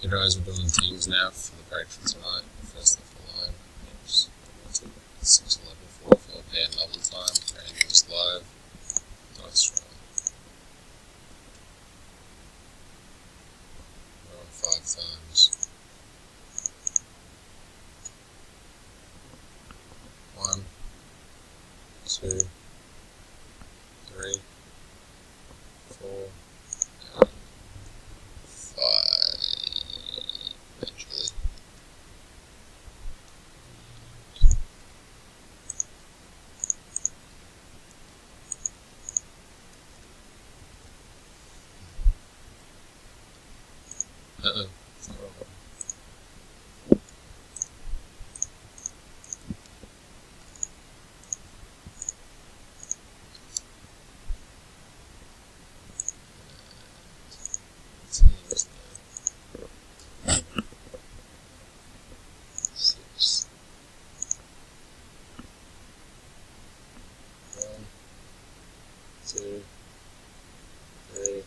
Okay guys, we're doing teams now for the break for tonight. First off the line, 6, 11, 4, 4 pair double time, randoms live, dice roll. We're on 5 times. 1, 2, 3, 4, and 5. Eventually. Uh-oh. It's not over. Teams now. 6. 1, 2, 3,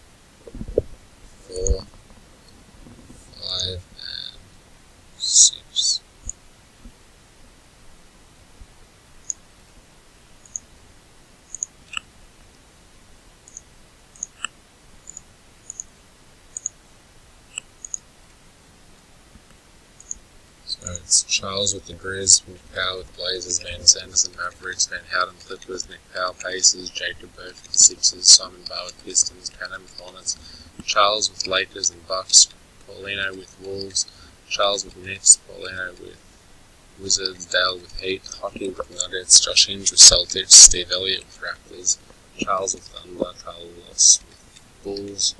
4, 5, and 6. So it's Charles with the Grizz, McPowell with Blazers, Van Sanderson, Mavericks, Van Houten, Clippers, McPowell, Pacers, Jacob Bird with the Sixers, Simon Barr with Pistons, Cannon with Hornets, Charles with Lakers and Bucks, Paulino with Wolves, Charles with Nets, Paulino with Wizards, Dale with Heat, Hockey with Nuggets, Josh Hinge with Celtics, Steve Elliott with Raptors, Charles with Thunder, Carlos with Bulls,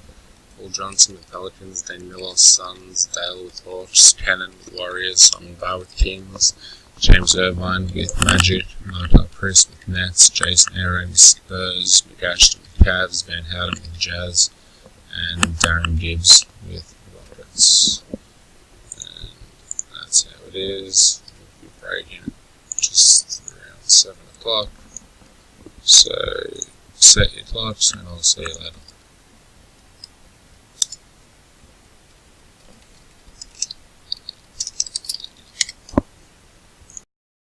Paul Johnson with Pelicans, Dan Miller Suns, Dale with Hawks, Cannon with Warriors, Simon Barr with Kings, James Irvine with Magic, Mark Priest with Nets, Jason Aaron with Spurs, McAshton with Cavs, Van Houten with Jazz, and Darren Gibbs with Rockets. And that's how it is. We'll be breaking just around 7 o'clock. So set your clocks and I'll see you later.